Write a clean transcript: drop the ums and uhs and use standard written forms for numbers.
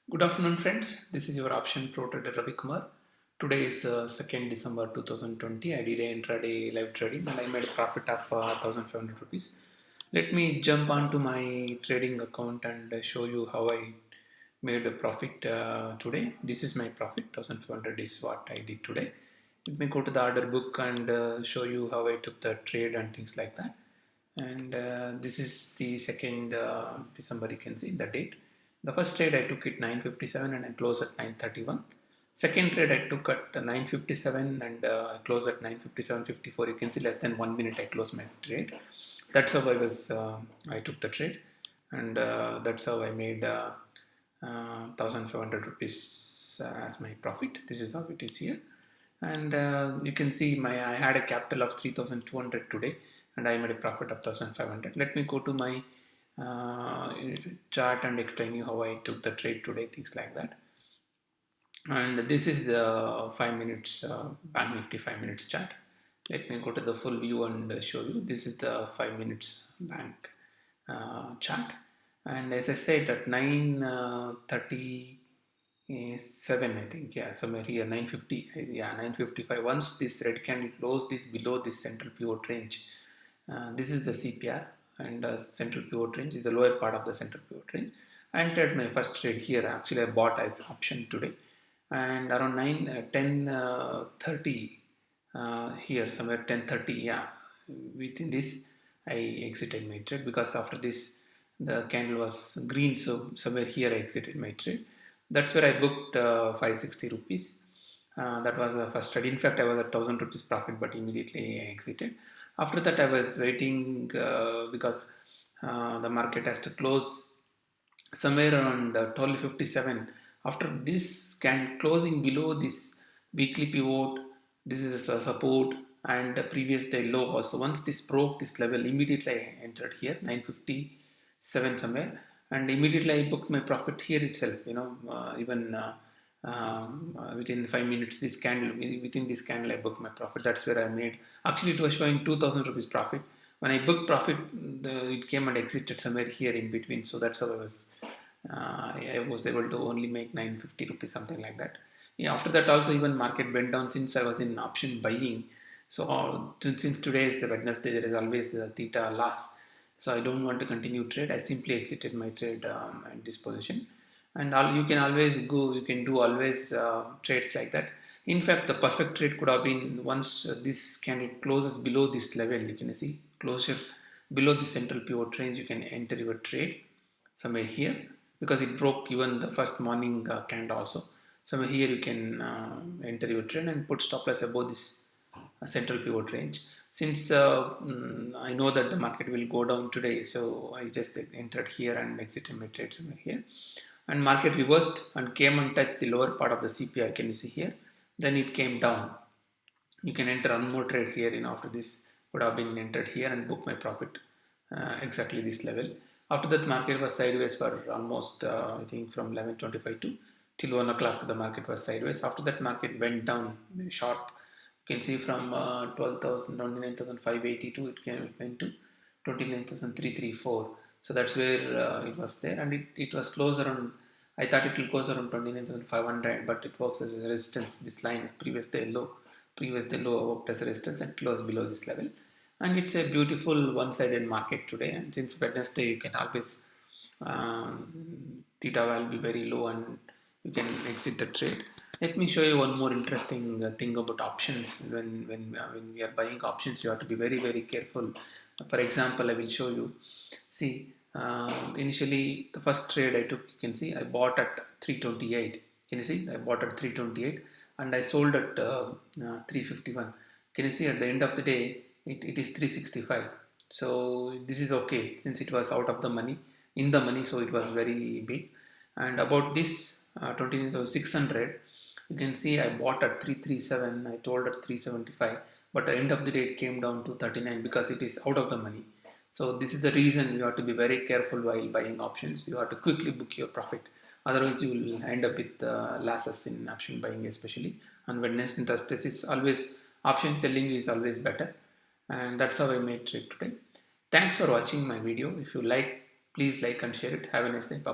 Good afternoon, friends. This is your option pro trader Ravi Kumar. Today is 2nd December 2020. I did an intraday live trading and I made a profit of 1500 rupees. Let me jump onto my trading account and show you how I made a profit today. This is my profit. 1500 is what I did today. Let me go to the order book and show you how I took the trade and things like that. And this is the 2nd December. You can see the date. The first trade I took at 9:57 and I closed at 9:31. Second trade I took at 9:57 and I closed at 9:57.54. You can see less than 1 minute I closed my trade. That's how I took the trade, and that's how I made 1,500 rupees as my profit. This is how it is here, and you can see I had a capital of 3,200 today, and I made a profit of 1,500. Let me go to my uh, chart and explain you how I took the trade today, things like that. And this is the 5 minutes Bank Nifty 5 minutes chart. Let me go to the full view and show you. This is the 5 minutes bank chart. And as I said, at 9:37, I think, yeah, somewhere here 9:50, yeah, 9:55. Once this red candle closed this below this central pivot range, this is the CPR, and central pivot range is the lower part of the central pivot range. I entered my first trade here. Actually, I bought an option today, and around 10:30 here, somewhere 10:30, yeah, within this I exited my trade, because after this the candle was green, so somewhere here I exited my trade. That's where I booked 560 rupees. That was the first trade. In fact, I was at 1000 rupees profit, but immediately I exited. After that, I was waiting because the market has to close somewhere around 12:57. After this candle closing below this weekly pivot, this is a support and the previous day low also. Once this broke this level, immediately I entered here 9:57 somewhere, and immediately I booked my profit here itself. Even within 5 minutes, within this candle, I booked my profit. That's where I made. Actually, it was showing 2,000 rupees profit. When I booked profit, it came and exited somewhere here in between. So that's how I was able to only make 950 rupees, something like that. Yeah, after that also even market went down since I was in option buying. So since today is Wednesday, there is always a theta loss. So I don't want to continue trade. I simply exited my trade at this position. And you can always go, you can do always trades like that. In fact, the perfect trade could have been once this candle closes below this level. You can see closure below the central pivot range. You can enter your trade somewhere here, because it broke even the first morning candle also. Somewhere here you can enter your trade and put stop loss above this central pivot range. Since I know that the market will go down today, so I just entered here and exited my trade somewhere here. And market reversed and came and touched the lower part of the CPI. Can you see here? Then it came down. You can enter one more trade here. After this would have been entered here and book my profit exactly this level. After that, market was sideways for almost I think from 11:25 to till 1 o'clock. The market was sideways. After that, market went down sharp. You can see from 12,000, 29,582, it went to 29,334. So that's where it was there, and it was close around. I thought it will close around 29,500, but it works as a resistance. This line, previous day low worked as a resistance and closed below this level. And it's a beautiful one-sided market today. And since Wednesday, you can always theta will be very low and you can exit the trade. Let me show you one more interesting thing about options. When we are buying options, you have to be very careful. For example, I will show you. See, initially the first trade I took, you can see I bought at 328. Can you see? I bought at 328 and I sold at 351. Can you see at the end of the day it is 365? So this is okay since it was out of the money, in the money, so it was very big. And about this 29,600, you can see I bought at 337, I told at 375, but at the end of the day it came down to 39 because it is out of the money. So this is the reason you have to be very careful while buying options. You have to quickly book your profit. Otherwise, you will end up with losses in option buying, especially. And Wednesday and Thursdays is always option selling is always better. And that's how I made trade today. Thanks for watching my video. If you like, please like and share it. Have a nice day. Bye.